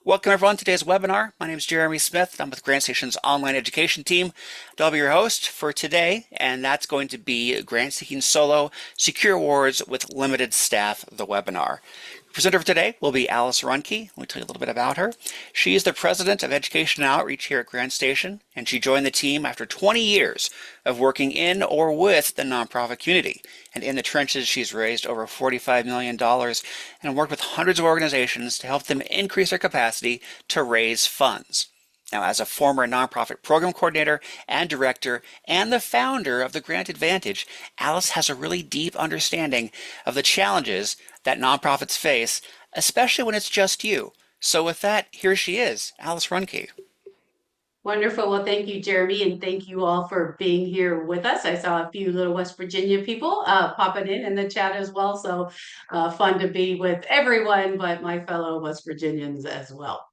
Welcome everyone to today's webinar. My name is Jeremy Smith. I'm with GrantStation's online education team. I'll be your host for today, and that's going to be Grant-Seeking Solo Secure Awards with Limited Staff, the webinar. Presenter for today will be Alice Ruhnke. Let me tell you a little bit about her. She is the President of Education and Outreach here at GrantStation, and she joined the team after 20 years of working in or with the nonprofit community. And in the trenches, she's raised over $45 million and worked with hundreds of organizations to help them increase their capacity to raise funds. Now, as a former nonprofit program coordinator and director and the founder of the Grant Advantage, Alice has a really deep understanding of the challenges that nonprofits face, especially when it's just you. So with that, here she is, Alice Ruhnke. Wonderful. Well, thank you, Jeremy, and thank you all for being here with us. I saw a few little West Virginia people popping in the chat as well. So fun to be with everyone, but my fellow West Virginians as well.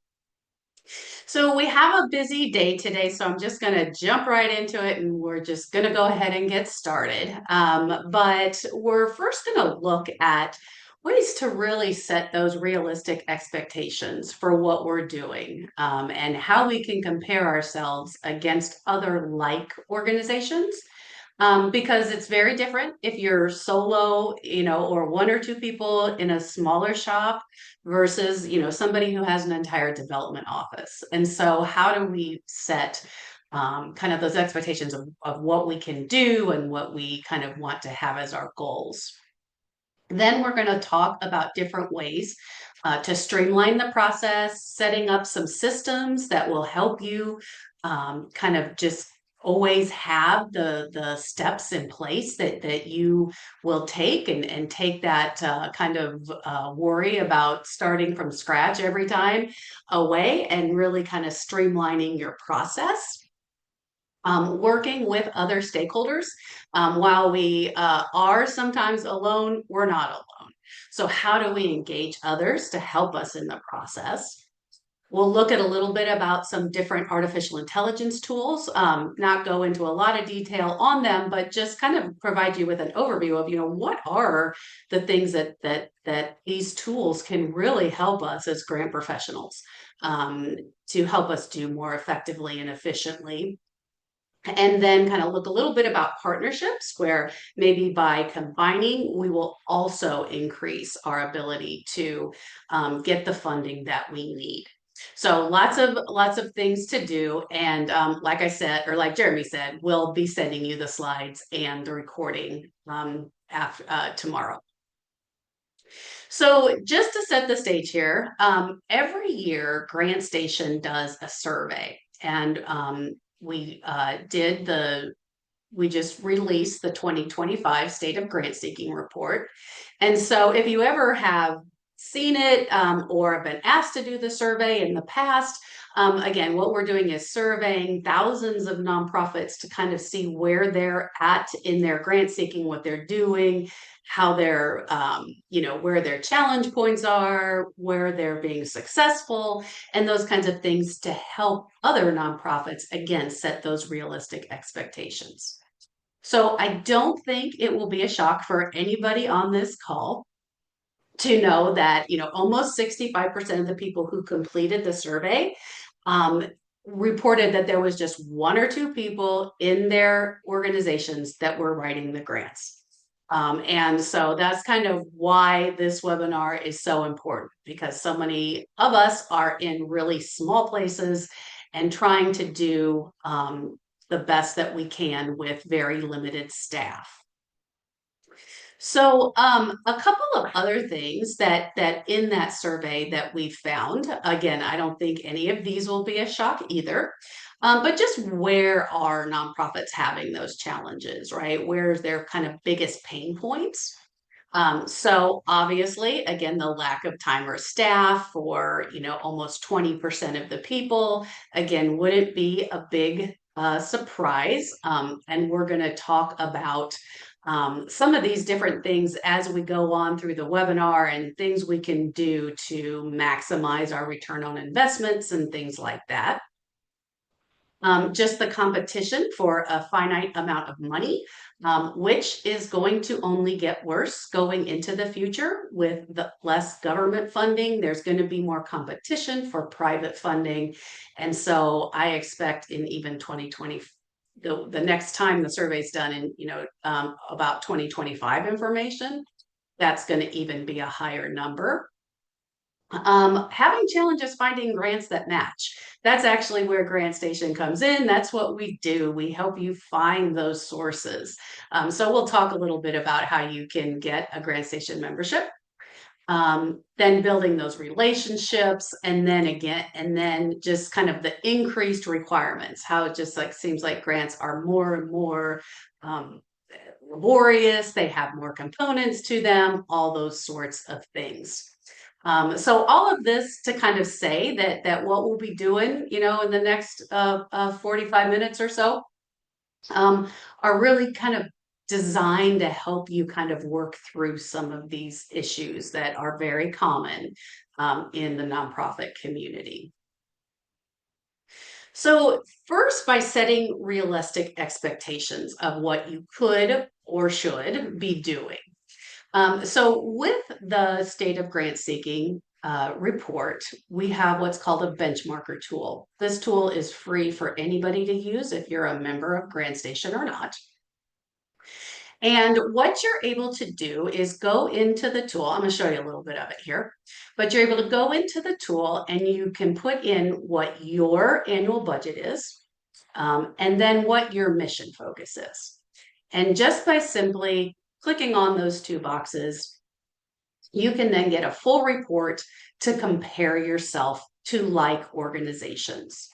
So we have a busy day today, so I'm just going to jump right into it and we're just going to go ahead and get started. But we're first going to look at ways to really set those realistic expectations for what we're doing and how we can compare ourselves against other like organizations. Because it's very different if you're solo, or one or two people in a smaller shop versus, somebody who has an entire development office. And so how do we set kind of those expectations of what we can do and what we kind of want to have as our goals? Then we're going to talk about different ways to streamline the process, setting up some systems that will help you kind of just always have the steps in place that you will take and take that kind of worry about starting from scratch every time away and really kind of streamlining your process. Working with other stakeholders. While we are sometimes alone, we're not alone. So how do we engage others to help us in the process? We'll look at a little bit about some different artificial intelligence tools, not go into a lot of detail on them, but just kind of provide you with an overview of, what are the things that these tools can really help us as grant professionals to help us do more effectively and efficiently. And then kind of look a little bit about partnerships where maybe by combining, we will also increase our ability to get the funding that we need. So lots of things to do. And like I said, or like Jeremy said, we'll be sending you the slides and the recording after tomorrow. So just to set the stage here, every year GrantStation does a survey, and we just released the 2025 State of Grant Seeking report. And so if you ever have seen it or have been asked to do the survey in the past, again, what we're doing is surveying thousands of nonprofits to kind of see where they're at in their grant seeking, what they're doing, how they're, where their challenge points are, where they're being successful, and those kinds of things to help other nonprofits, again, set those realistic expectations. So I don't think it will be a shock for anybody on this call to know that, almost 65% of the people who completed the survey reported that there was just one or two people in their organizations that were writing the grants. And so that's kind of why this webinar is so important, because so many of us are in really small places and trying to do the best that we can with very limited staff. So a couple of other things that in that survey that we found, again, I don't think any of these will be a shock either, but just where are nonprofits having those challenges, right? Where's their kind of biggest pain points? So obviously, again, the lack of time or staff for, almost 20% of the people, again, wouldn't be a big surprise. And we're going to talk about some of these different things as we go on through the webinar and things we can do to maximize our return on investments and things like that. just the competition for a finite amount of money, which is going to only get worse going into the future with the less government funding. There's going to be more competition for private funding. And so I expect in even 2020, the next time the survey is done in, about 2025 information, that's going to even be a higher number. Having challenges finding grants that match. That's actually where GrantStation comes in. That's what we do. We help you find those sources. So we'll talk a little bit about how you can get a GrantStation membership. Then building those relationships, and then just kind of the increased requirements, how it just like seems like grants are more and more laborious, they have more components to them, all those sorts of things. So all of this to kind of say that what we'll be doing, in the next 45 minutes or so, are really kind of designed to help you kind of work through some of these issues that are very common in the nonprofit community. So first, by setting realistic expectations of what you could or should be doing. So with the State of Grant Seeking report, we have what's called a benchmarker tool. This tool is free for anybody to use if you're a member of GrantStation or not. And what you're able to do is go into the tool. I'm going to show you a little bit of it here, but you're able to go into the tool and you can put in what your annual budget is, and then what your mission focus is. And just by simply clicking on those two boxes, you can then get a full report to compare yourself to like organizations.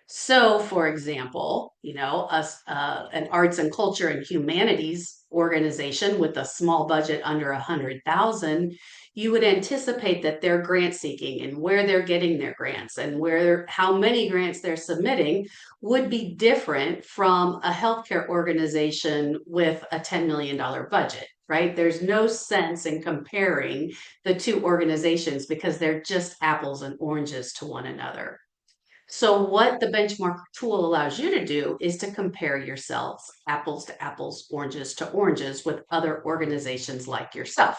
So, for example, an arts and culture and humanities organization with a small budget under 100,000, you would anticipate that their grant seeking and where they're getting their grants and how many grants they're submitting would be different from a healthcare organization with a $10 million budget, right? There's no sense in comparing the two organizations because they're just apples and oranges to one another. So what the benchmark tool allows you to do is to compare yourselves, apples to apples, oranges to oranges, with other organizations like yourself.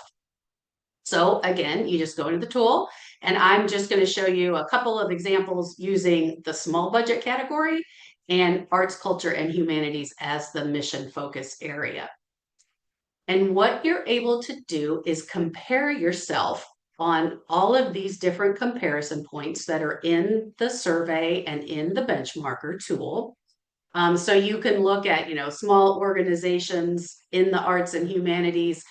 So again, you just go into the tool, and I'm just going to show you a couple of examples using the small budget category and arts, culture, and humanities as the mission focus area. And what you're able to do is compare yourself on all of these different comparison points that are in the survey and in the benchmarker tool. So you can look at, small organizations in the arts and humanities,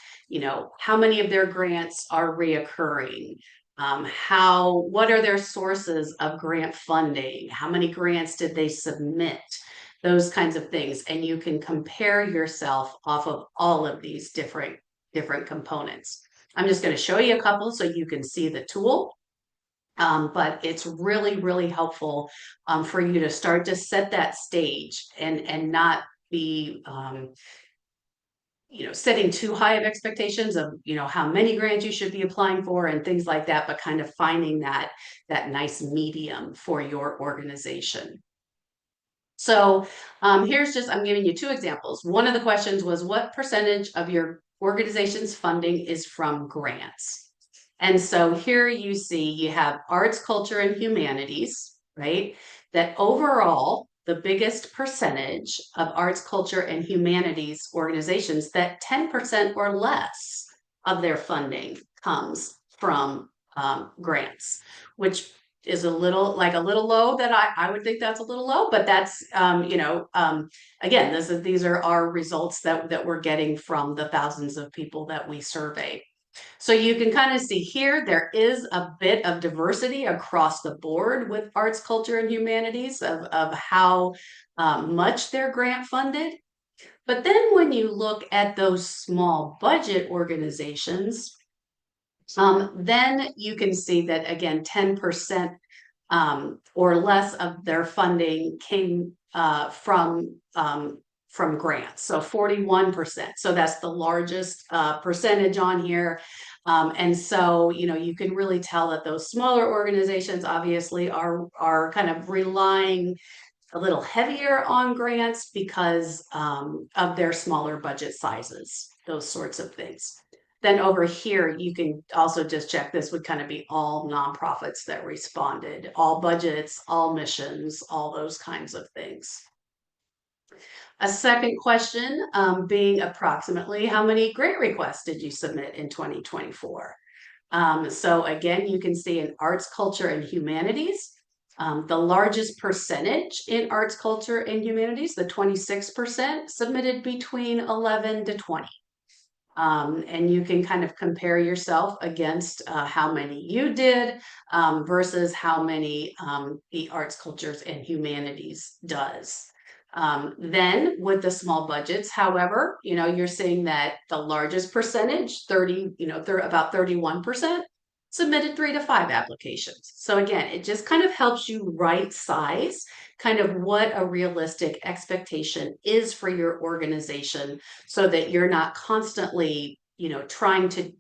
how many of their grants are reoccurring? What are their sources of grant funding? How many grants did they submit? Those kinds of things. And you can compare yourself off of all of these different components. I'm just going to show you a couple so you can see the tool. But it's really, really helpful for you to start to set that stage and not be setting too high of expectations of how many grants you should be applying for and things like that, but kind of finding that nice medium for your organization. So I'm giving you two examples. One of the questions was, what percentage of your organization's funding is from grants? And so here you see you have arts, culture, and humanities, right? That overall, the biggest percentage of arts, culture, and humanities organizations, that 10% or less of their funding comes from grants, which is a little low. That I would think that's a little low, but that's again, these are our results that we're getting from the thousands of people that we surveyed. So you can kind of see here, there is a bit of diversity across the board with arts, culture, and humanities of how much they're grant funded. But then when you look at those small budget organizations, then you can see that again, 10% or less of their funding came from grants, so 41%. So that's the largest percentage on here. And so, you can really tell that those smaller organizations obviously are kind of relying a little heavier on grants because of their smaller budget sizes, those sorts of things. Then over here, you can also just check, this would kind of be all nonprofits that responded, all budgets, all missions, all those kinds of things. A second question being approximately how many grant requests did you submit in 2024? So again, you can see in arts, culture, and humanities, the largest percentage in arts, culture, and humanities, the 26%, submitted between 11 to 20. And you can kind of compare yourself against how many you did versus how many the arts, cultures, and humanities does. Then with the small budgets, however, you're seeing that the largest percentage, 30, about 31%, submitted 3 to 5 applications. So again, it just kind of helps you right size kind of what a realistic expectation is for your organization so that you're not constantly, trying to,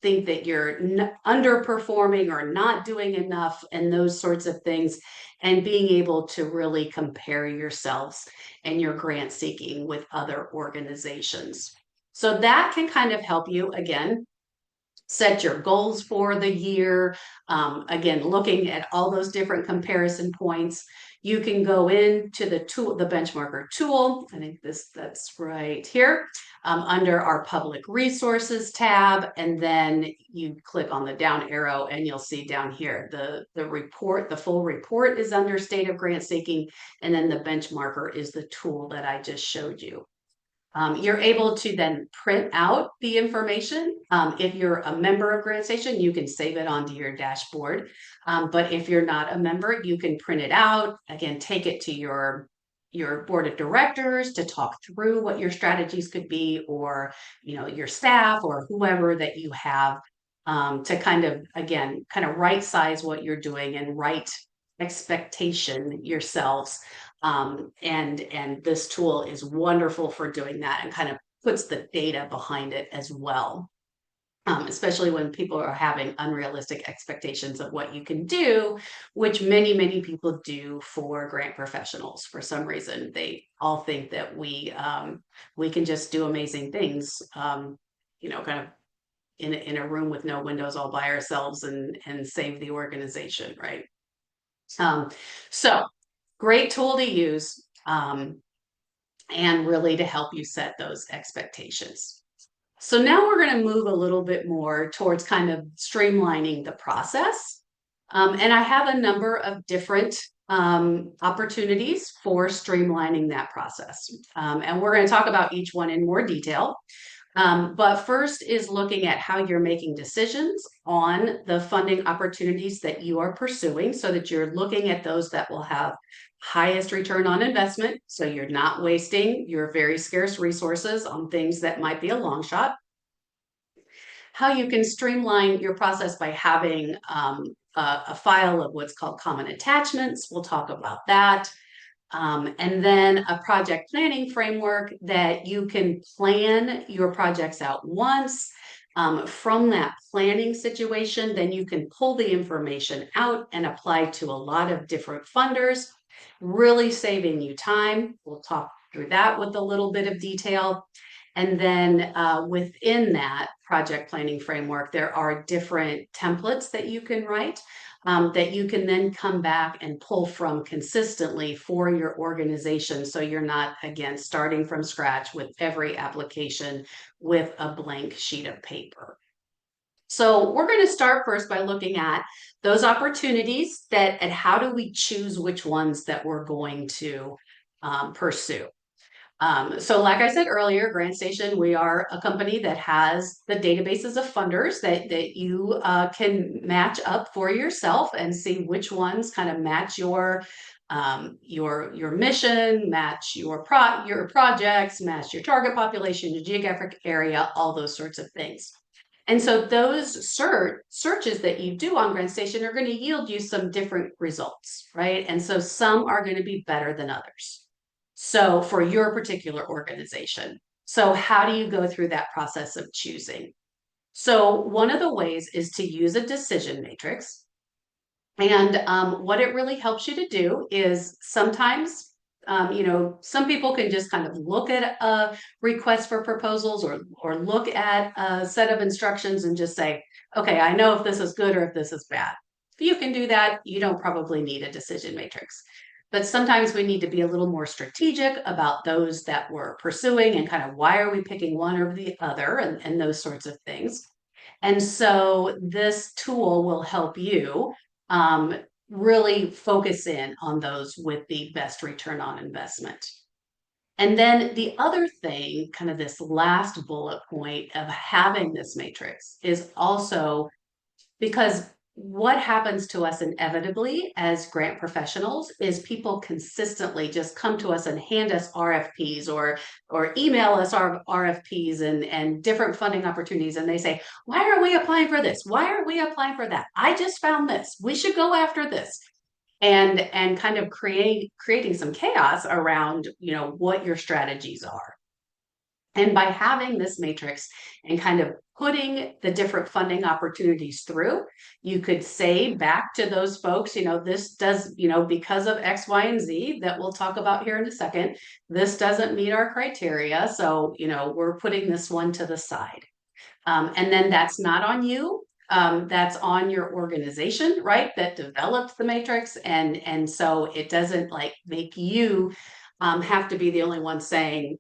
think that you're underperforming or not doing enough and those sorts of things, and being able to really compare yourselves and your grant seeking with other organizations. So that can kind of help you, again, set your goals for the year. Again, looking at all those different comparison points, you can go into the tool, the benchmarker tool. I think that's right here under our public resources tab, and then you click on the down arrow and you'll see down here the report. The full report is under state of grant seeking, and then the benchmarker is the tool that I just showed you. You're able to then print out the information. If you're a member of GrantStation, you can save it onto your dashboard. But if you're not a member, you can print it out. Again, take it to your board of directors to talk through what your strategies could be, or your staff or whoever that you have, to kind of, again, kind of right size what you're doing and right expectation yourselves. And this tool is wonderful for doing that and kind of puts the data behind it as well. Especially when people are having unrealistic expectations of what you can do, which many, many people do for grant professionals. For some reason, they all think that we can just do amazing things, kind of in a room with no windows all by ourselves and save the organization, right? So great tool to use, and really to help you set those expectations. So now we're going to move a little bit more towards kind of streamlining the process. And I have a number of different opportunities for streamlining that process. And we're going to talk about each one in more detail. But first is looking at how you're making decisions on the funding opportunities that you are pursuing, so that you're looking at those that will have highest return on investment. So you're not wasting your very scarce resources on things that might be a long shot. How you can streamline your process by having a file of what's called common attachments. We'll talk about that. And then a project planning framework that you can plan your projects out once. From that planning situation, then you can pull the information out and apply to a lot of different funders, really saving you time. We'll talk through that with a little bit of detail. And then within that project planning framework, there are different templates that you can write, that you can then come back and pull from consistently for your organization. So you're not, again, starting from scratch with every application with a blank sheet of paper. So we're going to start first by looking at those opportunities and how do we choose which ones that we're going to pursue. So like I said earlier, GrantStation, we are a company that has the databases of funders that you can match up for yourself and see which ones kind of match your mission, match your projects, match your target population, your geographic area, all those sorts of things. And so those searches that you do on GrantStation are going to yield you some different results, right? And so some are going to be better than others. So for your particular organization. So how do you go through that process of choosing? So one of the ways is to use a decision matrix. And what it really helps you to do is sometimes, some people can just kind of look at a request for proposals or look at a set of instructions and just say, okay, I know if this is good or if this is bad. If you can do that, you don't probably need a decision matrix. But sometimes we need to be a little more strategic about those that we're pursuing and kind of why are we picking one or the other and those sorts of things. And so this tool will help you um, really focus in on those with the best return on investment. And then the other thing, kind of this last bullet point of having this matrix is also because what happens to us inevitably as grant professionals is people consistently just come to us and hand us RFPs or email us our RFPs and different funding opportunities. And they say, why are we applying for this? Why are we applying for that? I just found this. We should go after this. And kind of creating some chaos around, what your strategies are. And by having this matrix and kind of putting the different funding opportunities through, you could say back to those folks, this does, because of X, Y, and Z that we'll talk about here in a second, this doesn't meet our criteria. So, we're putting this one to the side. And then that's not on you. That's on your organization, right? That developed the matrix. And so it doesn't like make you have to be the only one saying,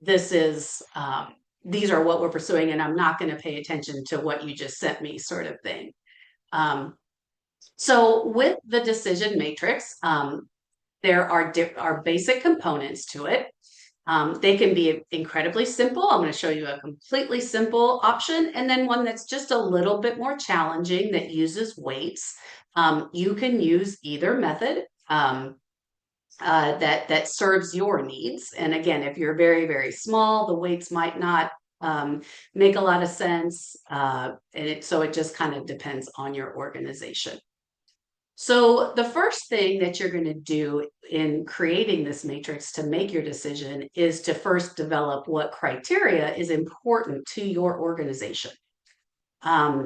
this is, these are what we're pursuing, and I'm not going to pay attention to what you just sent me, sort of thing. So with the decision matrix, there are basic components to it. They can be incredibly simple. I'm going to show you a completely simple option, and then one that's just a little bit more challenging that uses weights. You can use either method. That serves your needs. And again, if you're very, very small, the weights might not make a lot of sense. So it just kind of depends on your organization. So the first thing that you're going to do in creating this matrix to make your decision is to first develop what criteria is important to your organization.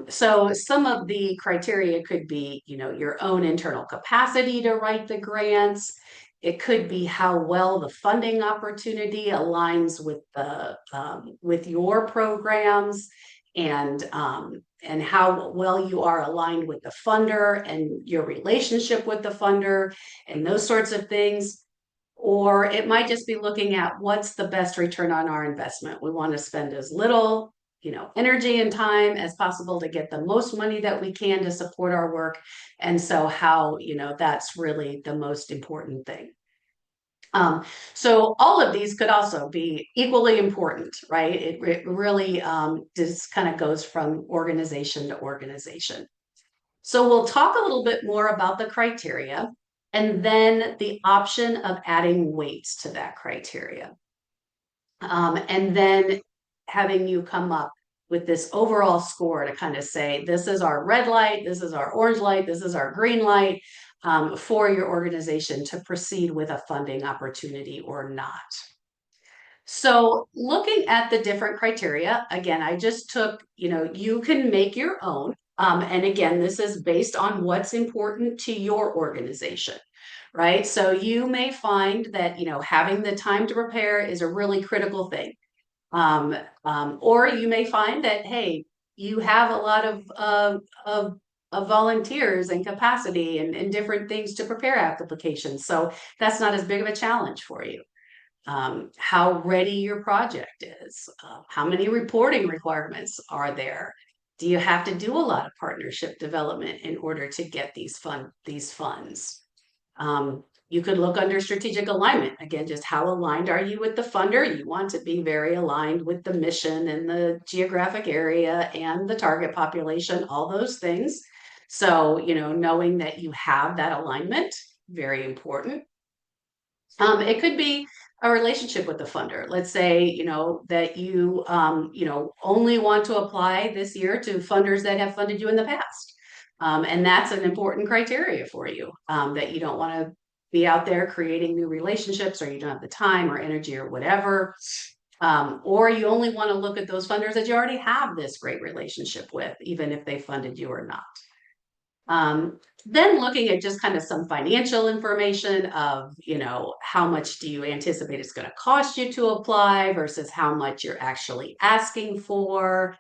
So some of the criteria could be, your own internal capacity to write the grants. It could be how well the funding opportunity aligns with the with your programs, and how well you are aligned with the funder and your relationship with the funder and those sorts of things. Or it might just be looking at what's the best return on our investment. We want to spend as little energy and time as possible to get the most money that we can to support our work. And so how, that's really the most important thing. So all of these could also be equally important, right? It really just kind of goes from organization to organization. So we'll talk a little bit more about the criteria and then the option of adding weights to that criteria. And then having you come up with this overall score to kind of say, this is our red light, this is our orange light, this is our green light for your organization to proceed with a funding opportunity or not. So looking at the different criteria, again, I just took, you can make your own. And again, this is based on what's important to your organization, right? So you may find that, having the time to prepare is a really critical thing. Or you may find that, hey, you have a lot of volunteers and capacity and different things to prepare applications. So that's not as big of a challenge for you. How ready your project is, how many reporting requirements are there? Do you have to do a lot of partnership development in order to get these funds? You could look under strategic alignment. Again, just how aligned are you with the funder? You want to be very aligned with the mission and the geographic area and the target population, all those things. So, knowing that you have that alignment, very important. It could be a relationship with the funder. Let's say, that you, only want to apply this year to funders that have funded you in the past. And that's an important criteria for you, that you don't want to be out there creating new relationships, or you don't have the time or energy or whatever. Or you only want to look at those funders that you already have this great relationship with, even if they funded you or not. Then looking at just kind of some financial information of, how much do you anticipate it's going to cost you to apply versus how much you're actually asking for.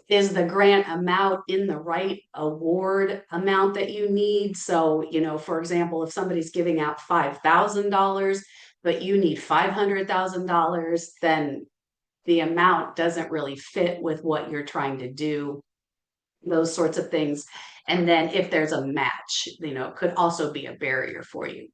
Is the grant amount in the right award amount that you need? So, for example, if somebody's giving out $5,000, but you need $500,000, then the amount doesn't really fit with what you're trying to do, those sorts of things. And then if there's a match, could also be a barrier for you.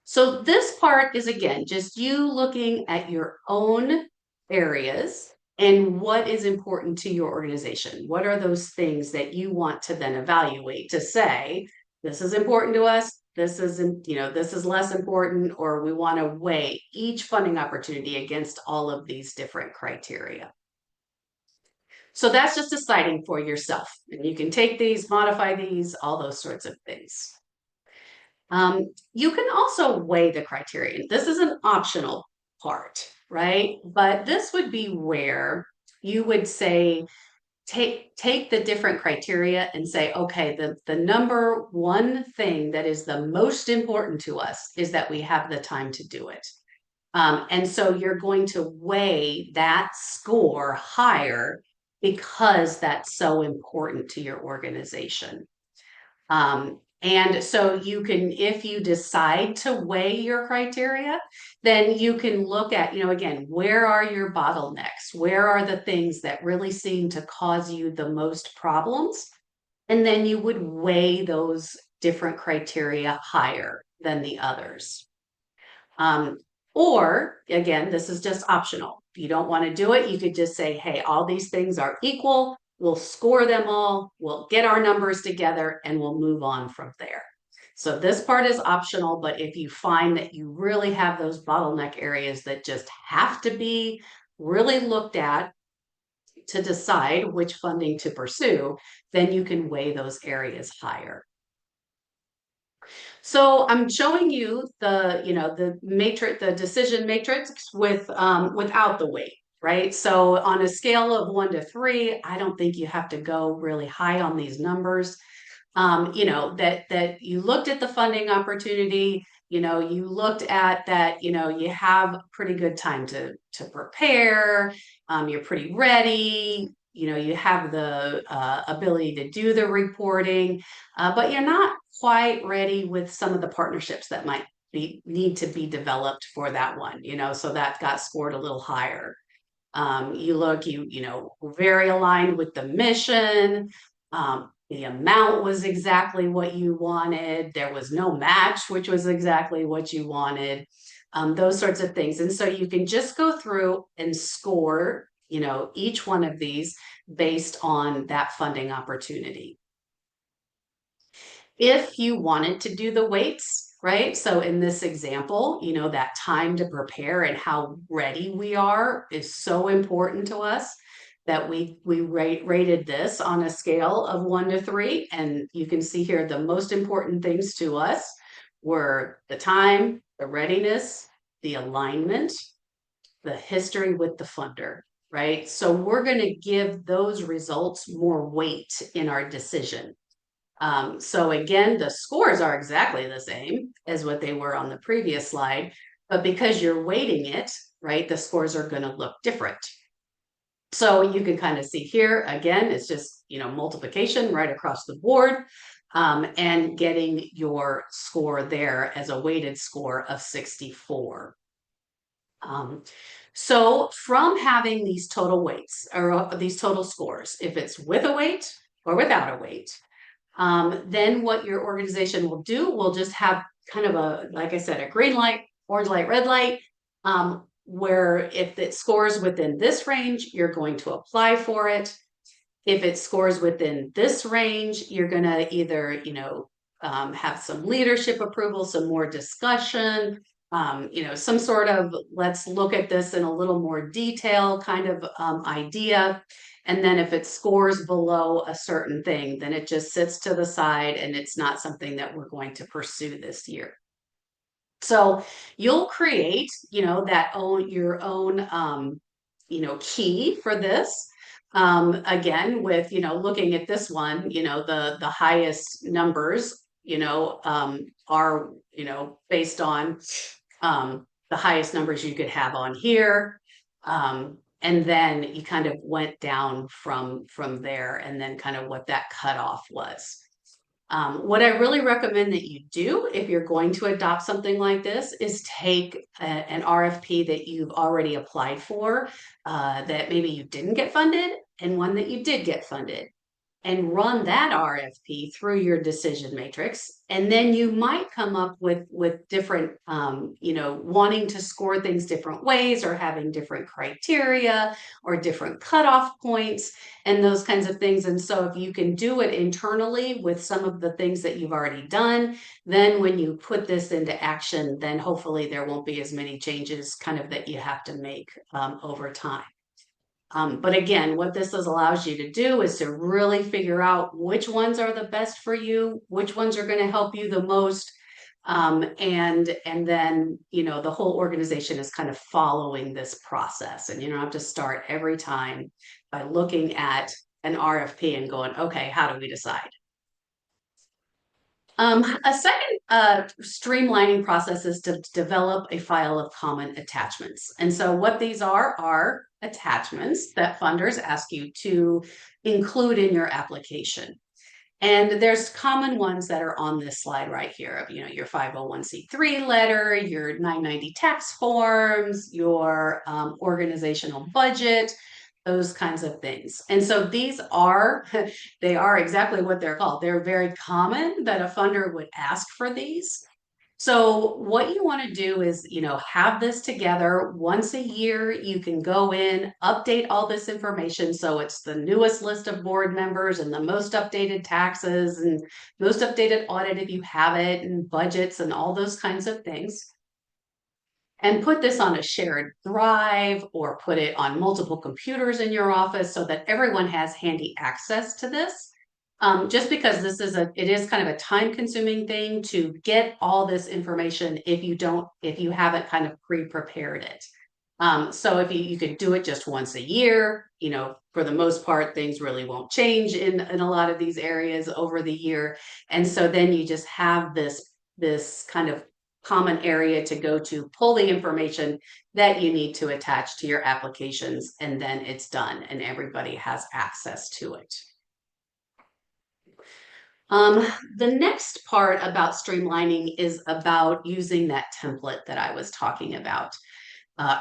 So this part is again just you looking at your own areas and what is important to your organization. What are those things that you want to then evaluate to say, this is important to us, this isn't, this is less important, or we want to weigh each funding opportunity against all of these different criteria. So that's just deciding for yourself. And you can take these, modify these, all those sorts of things. You can also weigh the criterion. This is an optional part, right? But this would be where you would say, take the different criteria and say, okay, the number one thing that is the most important to us is that we have the time to do it. And so you're going to weigh that score higher because that's so important to your organization. And so you can, if you decide to weigh your criteria, then you can look at, again, where are your bottlenecks? Where are the things that really seem to cause you the most problems? And then you would weigh those different criteria higher than the others. Or again, this is just optional. If you don't want to do it, you could just say, hey, all these things are equal. We'll score them all. We'll get our numbers together and we'll move on from there. So this part is optional, but if you find that you really have those bottleneck areas that just have to be really looked at to decide which funding to pursue, then you can weigh those areas higher. So I'm showing you the matrix, the decision matrix without the weight, right? So on a scale of 1 to 3, I don't think you have to go really high on these numbers. That you looked at the funding opportunity, you looked at that, you have pretty good time to prepare, you're pretty ready, you have the ability to do the reporting, but you're not quite ready with some of the partnerships that might need to be developed for that one, so that got scored a little higher. You very aligned with the mission. The amount was exactly what you wanted. There was no match, which was exactly what you wanted. Those sorts of things. And so you can just go through and score, each one of these based on that funding opportunity. If you wanted to do the weights, right? So in this example, that time to prepare and how ready we are is so important to us that we rated this on a scale of 1 to 3. And you can see here the most important things to us were the time, the readiness, the alignment, the history with the funder, right? So we're going to give those results more weight in our decision. So again, the scores are exactly the same as what they were on the previous slide, but because you're weighting it, right, the scores are going to look different. So you can kind of see here, again, it's just, multiplication right across the board, and getting your score there as a weighted score of 64. So from having these total weights or these total scores, if it's with a weight or without a weight, then what your organization will do will just have kind of like I said, a green light, orange light, red light, where if it scores within this range, you're going to apply for it. If it scores within this range, you're going to either, have some leadership approval, some more discussion, some sort of let's look at this in a little more detail kind of idea. And then if it scores below a certain thing, then it just sits to the side and it's not something that we're going to pursue this year. So you'll create, your own, key for this. Again, with, looking at this one, the highest numbers, are, based on the highest numbers you could have on here. And then you kind of went down from there, and then kind of what that cutoff was. What I really recommend that you do if you're going to adopt something like this is take an RFP that you've already applied for, that maybe you didn't get funded, and one that you did get funded, and run that RFP through your decision matrix. And then you might come up with different, wanting to score things different ways, or having different criteria or different cutoff points and those kinds of things. And so if you can do it internally with some of the things that you've already done, then when you put this into action, then hopefully there won't be as many changes kind of that you have to make over time. But again, what this allows you to do is to really figure out which ones are the best for you, which ones are going to help you the most. And then, the whole organization is kind of following this process, and you don't have to start every time by looking at an RFP and going, okay, how do we decide? A second streamlining process is to develop a file of common attachments. And so what these are attachments that funders ask you to include in your application. And there's common ones that are on this slide right here of, your 501c3 letter, your 990 tax forms, your organizational budget, those kinds of things. And so these are, they are exactly what they're called. They're very common that a funder would ask for these. So what you want to do is, have this together once a year. You can go in, update all this information. So it's the newest list of board members and the most updated taxes and most updated audit if you have it, and budgets and all those kinds of things. And put this on a shared drive, or put it on multiple computers in your office so that everyone has handy access to this. Just because this is it is kind of a time-consuming thing to get all this information if you haven't kind of pre-prepared it. So if you could do it just once a year, for the most part, things really won't change in a lot of these areas over the year. And so then you just have this kind of common area to go to, pull the information that you need to attach to your applications, and then it's done and everybody has access to it. The next part about streamlining is about using that template that I was talking about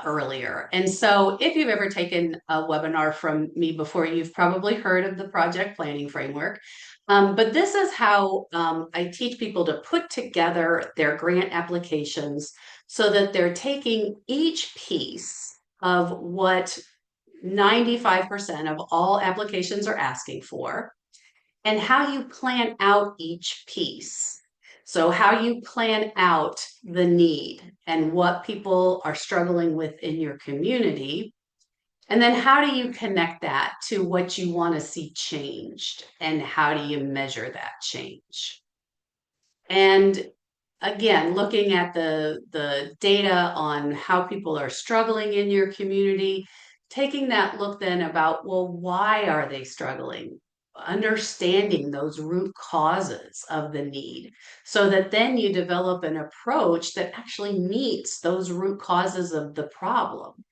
earlier. And so if you've ever taken a webinar from me before, you've probably heard of the project planning framework. But this is how I teach people to put together their grant applications so that they're taking each piece of what 95% of all applications are asking for, and how you plan out each piece. So how you plan out the need and what people are struggling with in your community. And then how do you connect that to what you want to see changed, and how do you measure that change? And again, looking at the data on how people are struggling in your community, taking that look then about, well, why are they struggling? Understanding those root causes of the need, so that then you develop an approach that actually meets those root causes of the problem,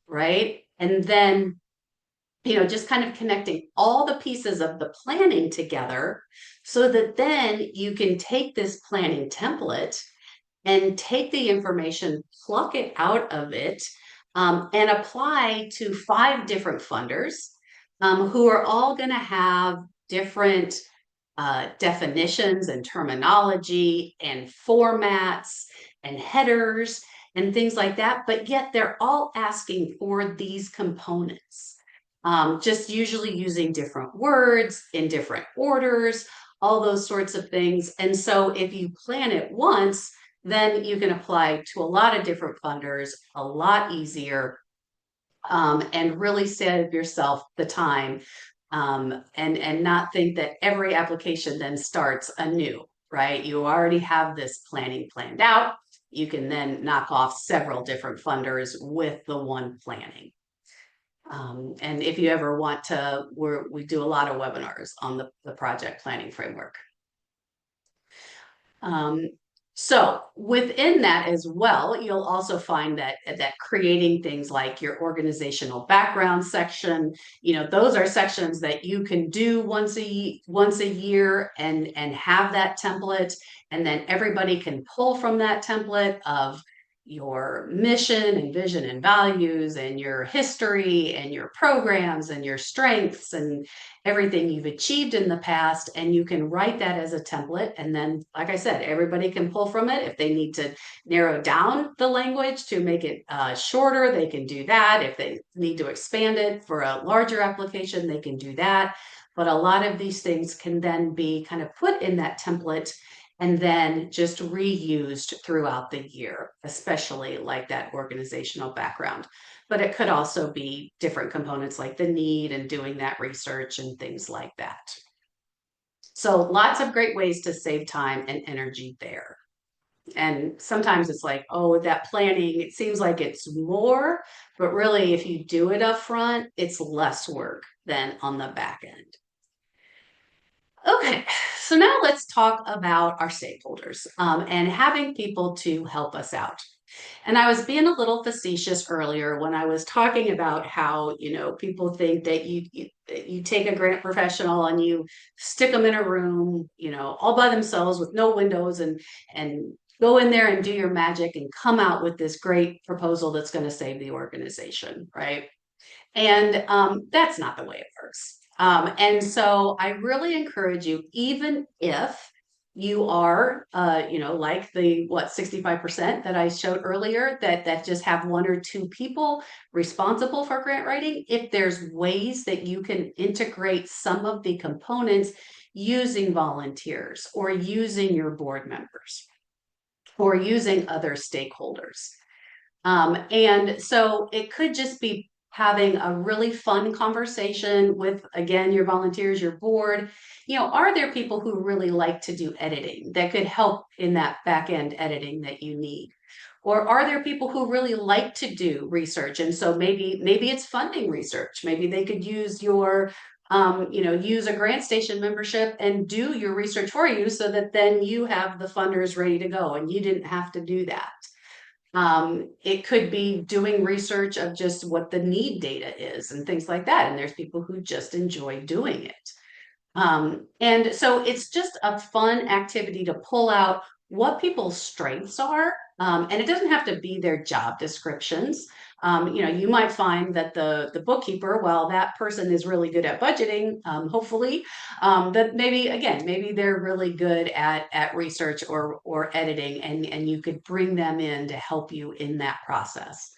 right? And then, just kind of connecting all the pieces of the planning together, so that then you can take this planning template and take the information, pluck it out of it, and apply to 5 different funders who are all going to have different definitions and terminology and formats and headers and things like that, but yet they're all asking for these components, just usually using different words in different orders, all those sorts of things. And so if you plan it once, then you can apply to a lot of different funders a lot easier, and really save yourself the time, and not think that every application then starts anew, right? You already have this planning planned out. You can then knock off several different funders with the one planning. And if you ever want to, we do a lot of webinars on the project planning framework. So within that as well, you'll also find that creating things like your organizational background section, those are sections that you can do once a year and have that template, and then everybody can pull from that template of your mission and vision and values and your history and your programs and your strengths and everything you've achieved in the past, and you can write that as a template. And then, like I said, everybody can pull from it. If they need to narrow down the language to make it shorter, they can do that. If they need to expand it for a larger application, they can do that. But a lot of these things can then be kind of put in that template and then just reused throughout the year, especially like that organizational background. But it could also be different components like the need and doing that research and things like that. So lots of great ways to save time and energy there. And sometimes it's like, oh, that planning, it seems like it's more, but really if you do it up front, it's less work than on the back end. Okay, so now let's talk about our stakeholders and having people to help us out. And I was being a little facetious earlier when I was talking about how, people think that you take a grant professional and you stick them in a room, all by themselves with no windows and go in there and do your magic and come out with this great proposal that's going to save the organization, right? And that's not the way it works. And so I really encourage you, even if you are, like the 65% that I showed earlier, that just have one or two people responsible for grant writing. If there's ways that you can integrate some of the components using volunteers or using your board members or using other stakeholders. And so it could just be having a really fun conversation with, again, your volunteers, your board. Are there people who really like to do editing that could help in that back end editing that you need? Or are there people who really like to do research? And so maybe it's funding research. Maybe they could use use a GrantStation membership and do your research for you so that then you have the funders ready to go and you didn't have to do that. It could be doing research of just what the need data is and things like that. And there's people who just enjoy doing it. And so it's just a fun activity to pull out what people's strengths are. And it doesn't have to be their job descriptions. You might find that the bookkeeper, well, that person is really good at budgeting, hopefully, that maybe they're really good at research or editing, and you could bring them in to help you in that process.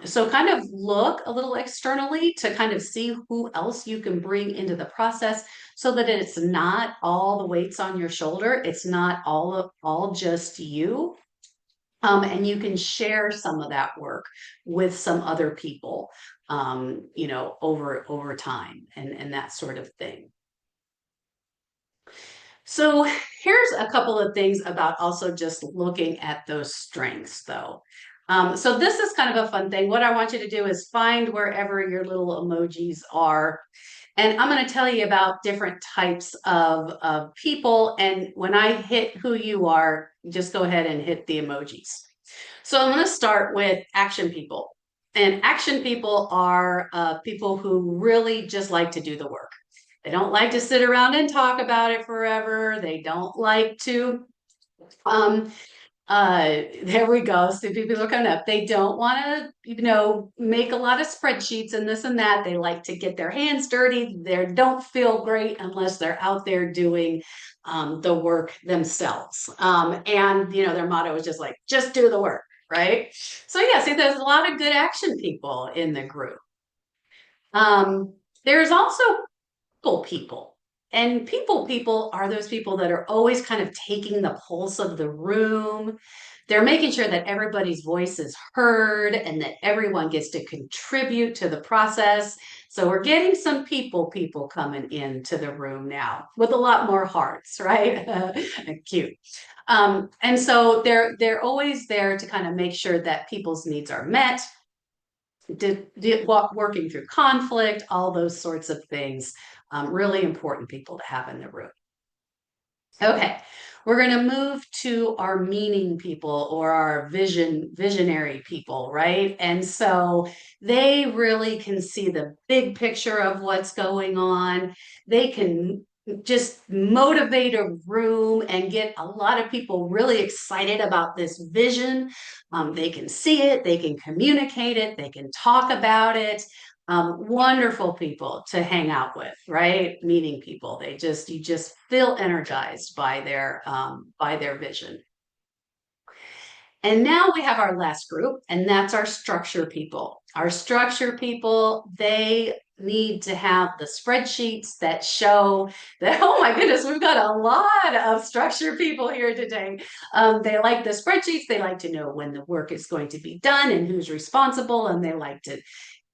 So kind of look a little externally to kind of see who else you can bring into the process so that it's not all the weights on your shoulder. It's not all just you. And you can share some of that work with some other people, over time and that sort of thing. So here's a couple of things about also just looking at those strengths, though. So this is kind of a fun thing. What I want you to do is find wherever your little emojis are. And I'm going to tell you about different types of people. And when I hit who you are, just go ahead and hit the emojis. So I'm going to start with action people. And action people are people who really just like to do the work. They don't like to sit around and talk about it forever. They don't like to there we go. So people are coming up. They don't want to, make a lot of spreadsheets and this and that. They like to get their hands dirty. They don't feel great unless they're out there doing the work themselves. And their motto is just like, just do the work, right? So yeah, see, there's a lot of good action people in the group. There's also people. And people are those people that are always kind of taking the pulse of the room. They're making sure that everybody's voice is heard and that everyone gets to contribute to the process. So we're getting some people coming into the room now with a lot more hearts, right? Cute. And so they're always there to kind of make sure that people's needs are met. working through conflict, all those sorts of things. Really important people to have in the room. Okay, we're going to move to our meaning people or our visionary people, right? And so they really can see the big picture of what's going on. They can just motivate a room and get a lot of people really excited about this vision. They can see it, they can communicate it, they can talk about it. Wonderful people to hang out with, right? Meeting people. You just feel energized by their vision. And now we have our last group, and that's our structure people. Our structure people, they need to have the spreadsheets that show that, oh my goodness, we've got a lot of structure people here today. They like the spreadsheets. They like to know when the work is going to be done and who's responsible, and they like to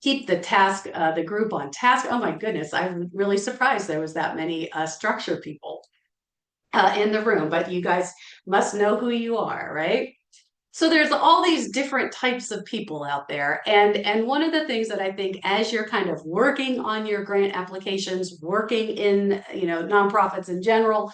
keep the group on task. Oh my goodness, I'm really surprised there was that many structure people in the room, but you guys must know who you are, right? So there's all these different types of people out there. And one of the things that I think as you're kind of working on your grant applications, working in, nonprofits in general,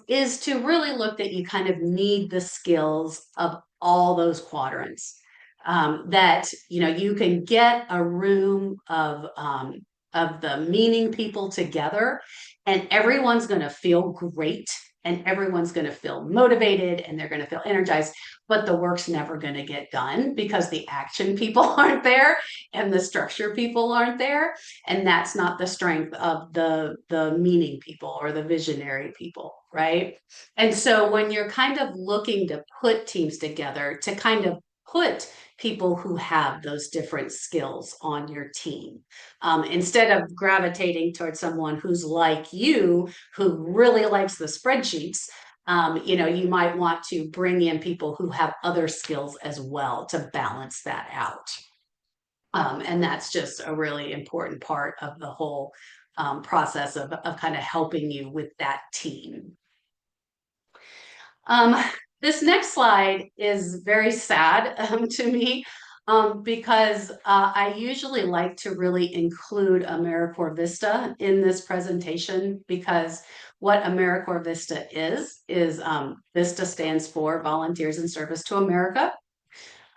is to really look that you kind of need the skills of all those quadrants. That you can get a room of the meaning people together, and everyone's going to feel great, and everyone's going to feel motivated, and they're going to feel energized. But the work's never going to get done because the action people aren't there, and the structure people aren't there, and that's not the strength of the meaning people or the visionary people, right? And so when you're kind of looking to put teams together to kind of put people who have those different skills on your team. Instead of gravitating towards someone who's like you, who really likes the spreadsheets, you might want to bring in people who have other skills as well to balance that out. And that's just a really important part of the whole process of kind of helping you with that team. This next slide is very sad to me because I usually like to really include AmeriCorps Vista in this presentation, because what AmeriCorps Vista is Vista stands for Volunteers in Service to America.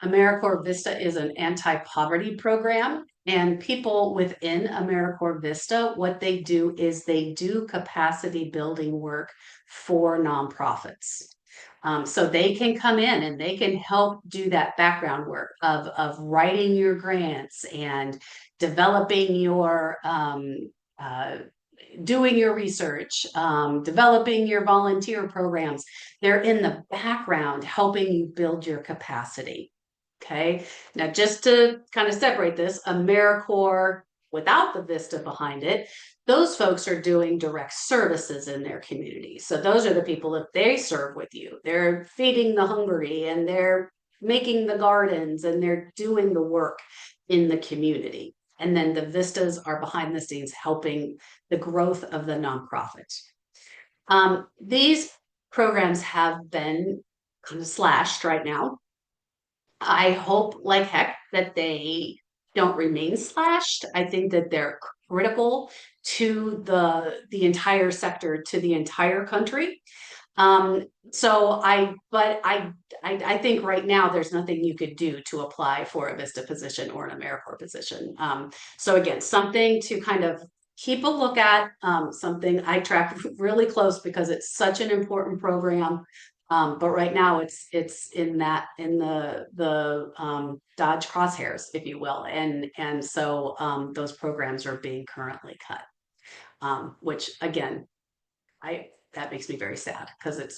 AmeriCorps Vista is an anti-poverty program, and people within AmeriCorps Vista, what they do is they do capacity building work for nonprofits. So they can come in and they can help do that background work of writing your grants and developing your doing your research, developing your volunteer programs. They're in the background helping you build your capacity. Okay, now just to kind of separate this, AmeriCorps without the Vista behind it, those folks are doing direct services in their community. So those are the people that they serve with you. They're feeding the hungry, and they're making the gardens, and they're doing the work in the community. And then the Vistas are behind the scenes helping the growth of the nonprofit. These programs have been kind of slashed right now. I hope like heck that they don't remain slashed. I think that they're critical to the entire sector, to the entire country. But I think right now there's nothing you could do to apply for a Vista position or an AmeriCorps position. So again, something to kind of keep a look at, something I track really close because it's such an important program. But right now it's in the Dodge crosshairs, if you will, and so those programs are being currently cut, which again, that makes me very sad, because it's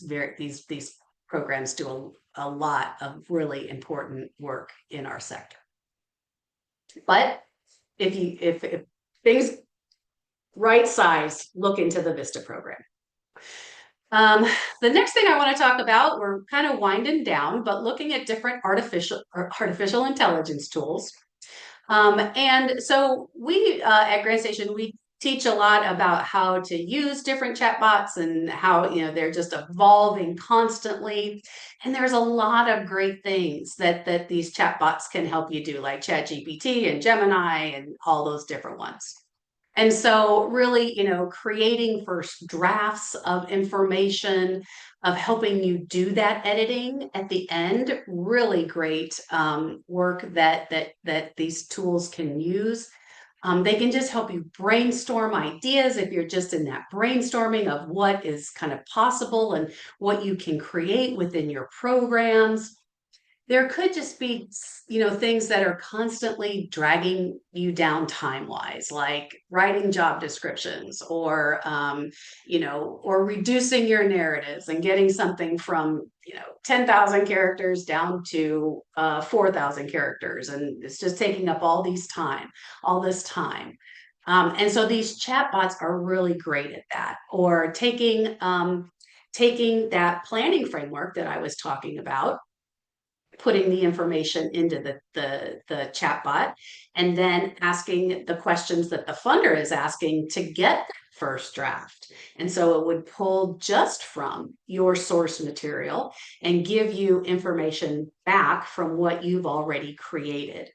these programs do a lot of really important work in our sector. But if things right size, look into the Vista program. The next thing I want to talk about, we're kind of winding down, but looking at different artificial intelligence tools. And so we at GrantStation, we teach a lot about how to use different chatbots and how, they're just evolving constantly. And there's a lot of great things that these chatbots can help you do, like ChatGPT and Gemini and all those different ones. And so really, creating first drafts of information, of helping you do that editing at the end, really great work that these tools can use. They can just help you brainstorm ideas if you're just in that brainstorming of what is kind of possible and what you can create within your programs. There could just be, things that are constantly dragging you down time-wise, like writing job descriptions or reducing your narratives and getting something from, 10,000 characters down to 4,000 characters. And it's just taking up all this time. And so these chatbots are really great at that. Or taking that planning framework that I was talking about, putting the information into the chat bot, and then asking the questions that the funder is asking to get first draft. And so it would pull just from your source material and give you information back from what you've already created.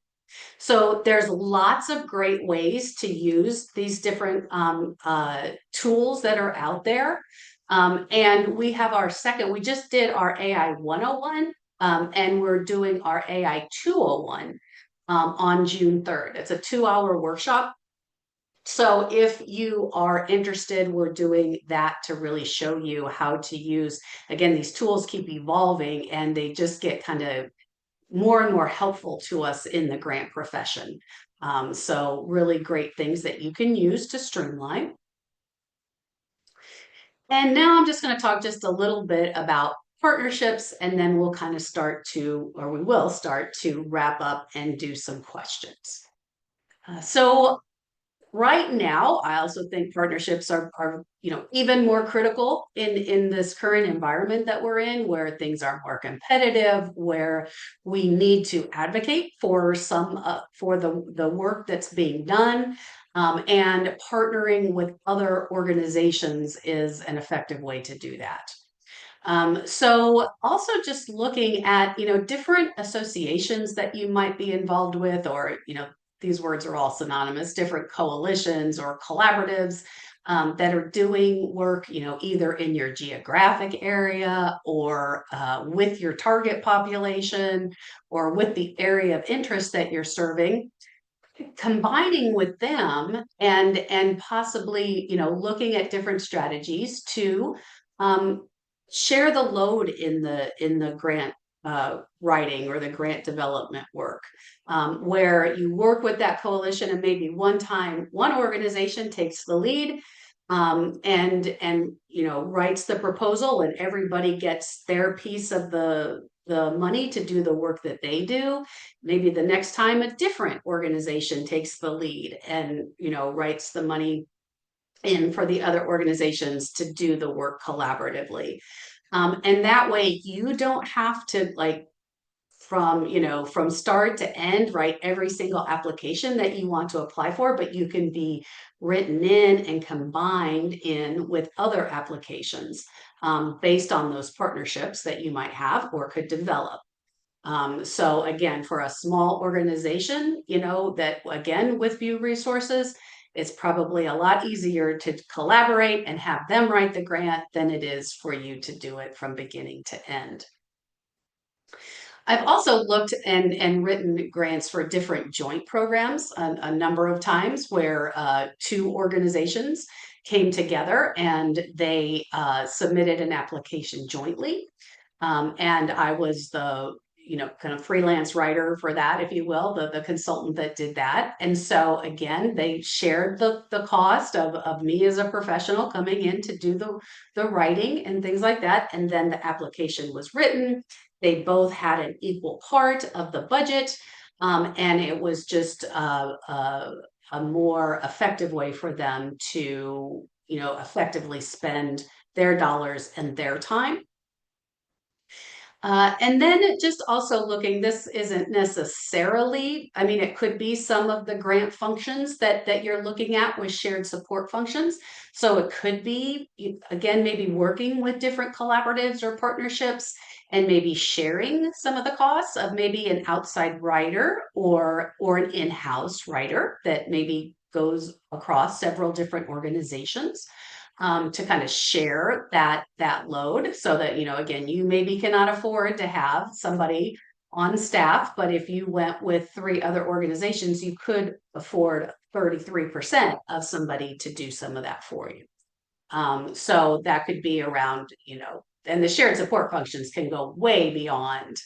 So there's lots of great ways to use these different tools that are out there. And we have we just did our AI 101, and we're doing our AI 201 on June 3rd. It's a 2-hour workshop. So if you are interested, we're doing that to really show you how to use, again, these tools keep evolving and they just get kind of more and more helpful to us in the grant profession. So really great things that you can use to streamline. And now I'm just going to talk just a little bit about partnerships, and then we'll kind of we will start to wrap up and do some questions. So right now, I also think partnerships are even more critical in this current environment that we're in, where things are more competitive, where we need to advocate for for the work that's being done, and partnering with other organizations is an effective way to do that. So also just looking at, different associations that you might be involved with, or, these words are all synonymous, different coalitions or collaboratives that are doing work, either in your geographic area or with your target population or with the area of interest that you're serving, combining with them and possibly, looking at different strategies to um, share the load in the grant writing or the grant development work, where you work with that coalition and maybe one time one organization takes the lead, and writes the proposal and everybody gets their piece of the money to do the work that they do. Maybe the next time a different organization takes the lead and writes the money in for the other organizations to do the work collaboratively. And that way you don't have to, like, from start to end, write every single application that you want to apply for, but you can be written in and combined in with other applications based on those partnerships that you might have or could develop. So again, for a small organization, that again, with few resources, it's probably a lot easier to collaborate and have them write the grant than it is for you to do it from beginning to end. I've also looked and written grants for different joint programs a number of times, where two organizations came together and they submitted an application jointly. And I was the kind of freelance writer for that, if you will, the consultant that did that. And so again, they shared the cost of me as a professional coming in to do the writing and things like that. And then the application was written. They both had an equal part of the budget. And it was just a more effective way for them to, effectively spend their dollars and their time. And then just also looking, this isn't necessarily, I mean, it could be some of the grant functions that you're looking at with shared support functions. So it could be, again, maybe working with different collaboratives or partnerships and maybe sharing some of the costs of maybe an outside writer or an in-house writer that maybe goes across several different organizations to kind of share that load so that, again, you maybe cannot afford to have somebody on staff, but if you went with three other organizations, you could afford 33% of somebody to do some of that for you. So that could be around, and the shared support functions can go way beyond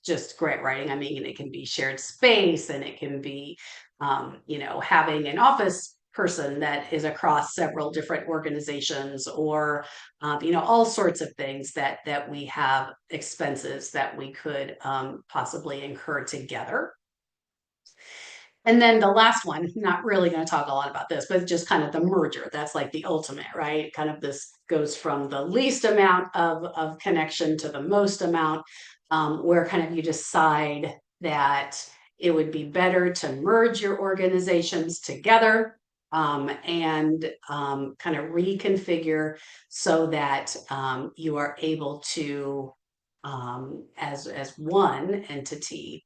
just grant writing. I mean, it can be shared space, and it can be, having an office person that is across several different organizations, or all sorts of things that we have expenses that we could possibly incur together. And then the last one, not really going to talk a lot about this, but just kind of the merger. That's like the ultimate, right? Kind of this goes from the least amount of connection to the most amount, where kind of you decide that it would be better to merge your organizations together, and kind of reconfigure so that you are able to, as one entity,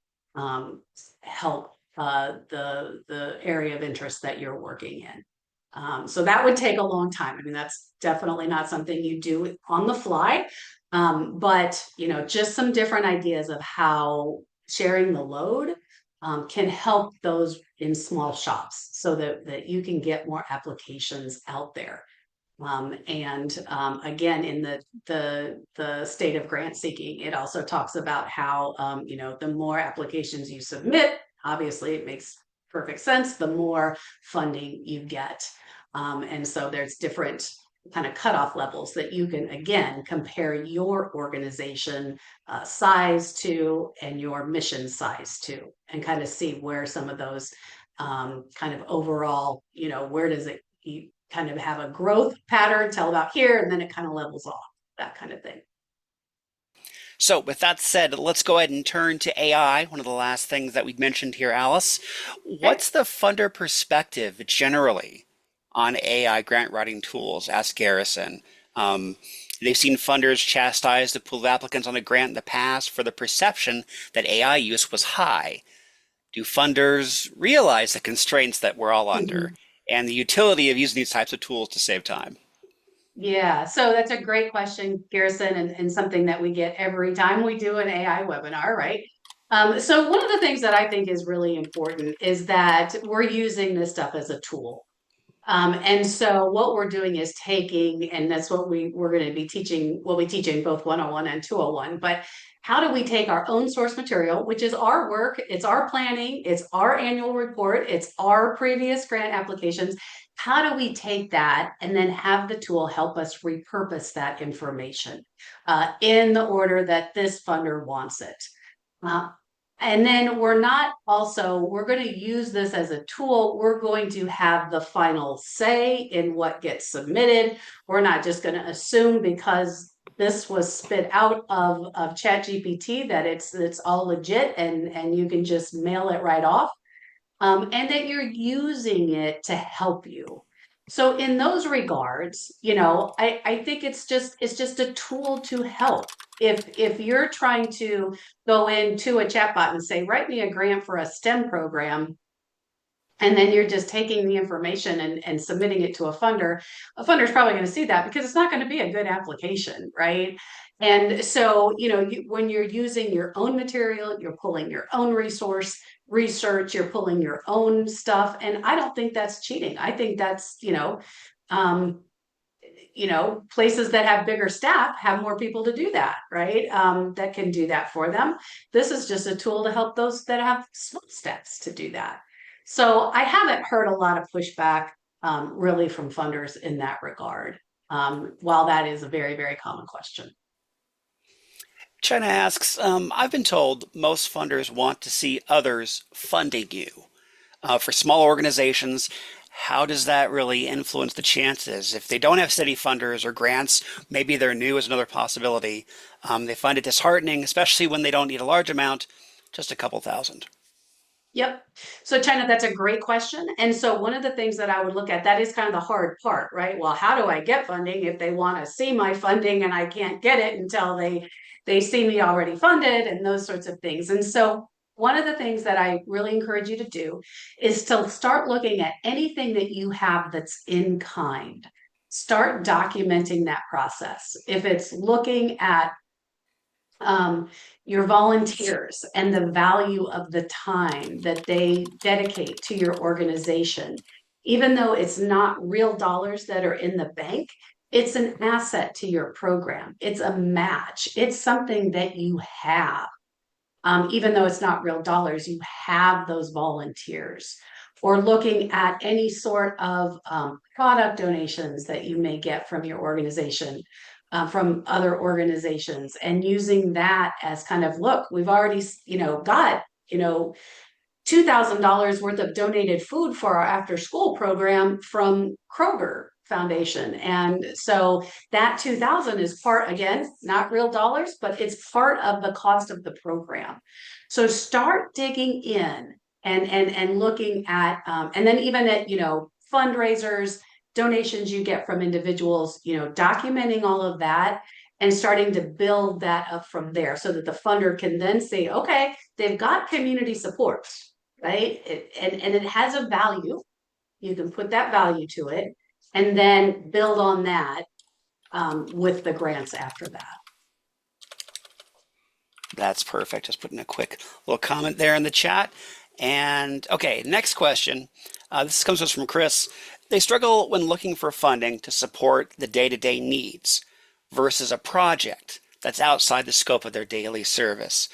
help the area of interest that you're working in. So that would take a long time. I mean, that's definitely not something you do on the fly, but just some different ideas of how sharing the load can help those in small shops so that you can get more applications out there. And again, in the state of grant seeking, it also talks about how the more applications you submit, obviously it makes perfect sense, the more funding you get. And so there's different kind of cutoff levels that you can, again, compare your organization size to and your mission size to, and kind of see where some of those kind of overall, where does it, you kind of have a growth pattern till about here, and then it kind of levels off, that kind of thing. So with that said, let's go ahead and turn to AI, one of the last things that we mentioned here, Alice. Okay. What's the funder perspective generally on AI grant writing tools? Asked Garrison. They've seen funders chastise the pool of applicants on a grant in the past for the perception that AI use was high. Do funders realize the constraints that we're all under and the utility of using these types of tools to save time? Yeah, so that's a great question, Garrison, and something that we get every time we do an AI webinar, right? So one of the things that I think is really important is that we're using this stuff as a tool. And so what we're doing is taking, and that's what we're going to be teaching, we'll be teaching both 101 and 201, but how do we take our own source material, which is our work, it's our planning, it's our annual report, it's our previous grant applications. How do we take that and then have the tool help us repurpose that information in the order that this funder wants it? Uh, and then we're going to use this as a tool. We're going to have the final say in what gets submitted. We're not just going to assume because this was spit out of ChatGPT that it's all legit and you can just mail it right off, and that you're using it to help you. So in those regards, I think it's just a tool to help. If you're trying to go into a chatbot and say, write me a grant for a STEM program, and then you're just taking the information and submitting it to a funder's probably going to see that because it's not going to be a good application, right? And so, when you're using your own material, you're pulling your own research, you're pulling your own stuff. And I don't think that's cheating. I think that's, um, places that have bigger staff have more people to do that, right? That can do that for them. This is just a tool to help those that have small staffs to do that. So I haven't heard a lot of pushback really from funders in that regard, while that is a very, very common question. China asks, I've been told most funders want to see others funding you. For small organizations, How does that really influence the chances? If they don't have steady funders or grants, maybe they're new is another possibility. They find it disheartening, especially when they don't need a large amount, just a couple thousand. Yep. So China, that's a great question. And so one of the things that I would look at, that is kind of the hard part, right? Well, how do I get funding if they want to see my funding and I can't get it until they see me already funded and those sorts of things. And so one of the things that I really encourage you to do is to start looking at anything that you have that's in kind. Start documenting that process. If it's looking at um, your volunteers and the value of the time that they dedicate to your organization. Even though it's not real dollars that are in the bank, it's an asset to your program. It's a match. It's something that you have. Even though it's not real dollars, you have those volunteers. Or looking at any sort of product donations that you may get from your organization, from other organizations, and using that as kind of, look, we've already, got, $2,000 worth of donated food for our after school program from Kroger Foundation. And so that 2,000 is part, again, not real dollars, but it's part of the cost of the program. So start digging in and looking at, and then even at, fundraisers, donations you get from individuals, documenting all of that and starting to build that up from there so that the funder can then say, okay, they've got community support, right? And it has a value. You can put that value to it and then build on that with the grants after that. That's perfect. Just putting a quick little comment there in the chat. And okay, next question. This comes to us from Chris. They struggle when looking for funding to support the day-to-day needs versus a project that's outside the scope of their daily service.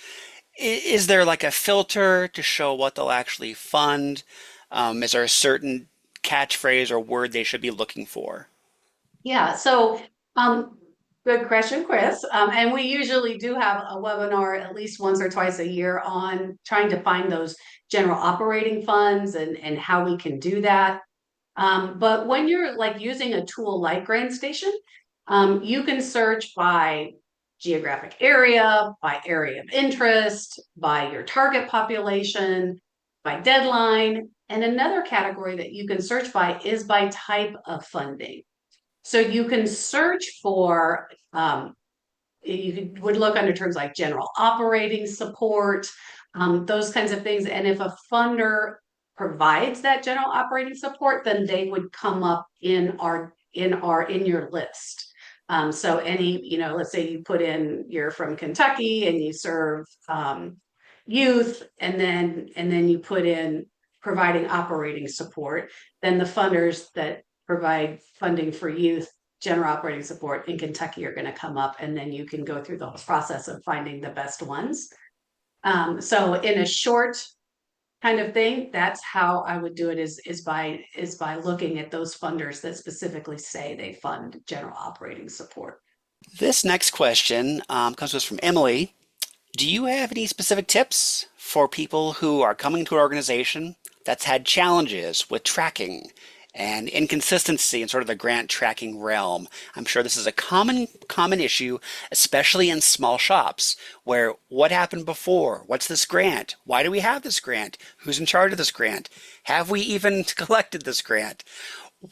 Is there like a filter to show what they'll actually fund? Is there a certain catchphrase or word they should be looking for? Yeah, so good question, Chris. And we usually do have a webinar at least once or twice a year on trying to find those general operating funds and how we can do that. But when you're like using a tool like GrantStation, you can search by geographic area, by area of interest, by your target population, by deadline. And another category that you can search by is by type of funding. So you can search for, would look under terms like general operating support, those kinds of things. And if a funder provides that general operating support, then they would come up in your list. So any, let's say you put in, you're from Kentucky and you serve youth, and then you put in providing operating support, then the funders that provide funding for youth, general operating support in Kentucky are going to come up, and then you can go through the whole process of finding the best ones. So in a short kind of thing, that's how I would do it is by looking at those funders that specifically say they fund general operating support. This next question comes to us from Emily. Do you have any specific tips for people who are coming to an organization that's had challenges with tracking and inconsistency in sort of the grant tracking realm? I'm sure this is a common issue, especially in small shops, where what happened before? What's this grant? Why do we have this grant? Who's in charge of this grant? Have we even collected this grant?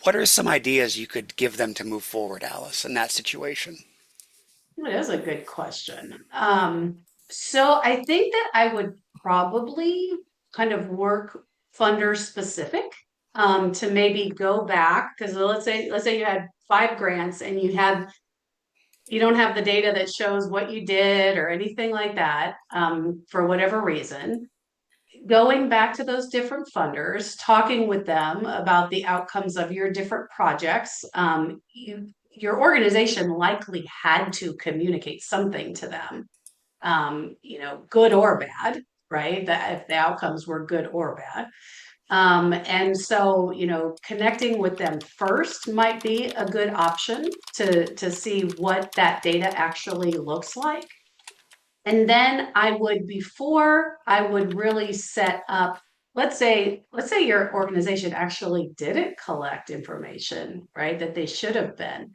What are some ideas you could give them to move forward, Alice, in that situation? That is a good question. So I think that I would probably kind of work funder specific to maybe go back, because let's say you had 5 grants and you don't have the data that shows what you did or anything like that, for whatever reason. Going back to those different funders, talking with them about the outcomes of your different projects. Your organization likely had to communicate something to them, good or bad, right? That if the outcomes were good or bad. And so, connecting with them first might be a good option to see what that data actually looks like. And then before I would really set up let's say your organization actually didn't collect information, right, that they should have been.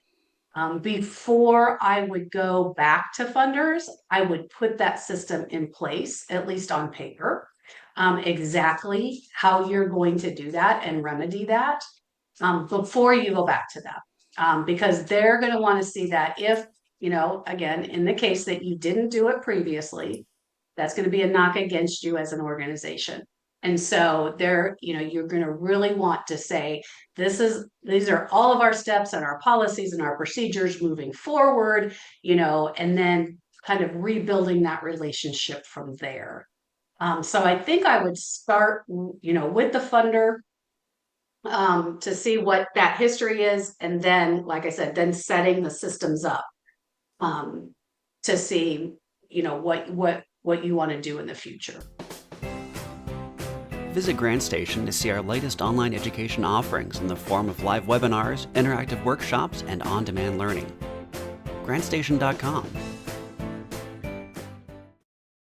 Before I would go back to funders, I would put that system in place, at least on paper, exactly how you're going to do that and remedy that, before you go back to them. Because they're going to want to see that if, again, in the case that you didn't do it previously, that's going to be a knock against you as an organization. And so you're going to really want to say, these are all of our steps and our policies and our procedures moving forward, and then kind of rebuilding that relationship from there. So I think I would start, with the funder, to see what that history is, and then, like I said, then setting the systems up, to see, what you want to do in the future. Visit GrantStation to see our latest online education offerings in the form of live webinars, interactive workshops, and on-demand learning. GrantStation.com.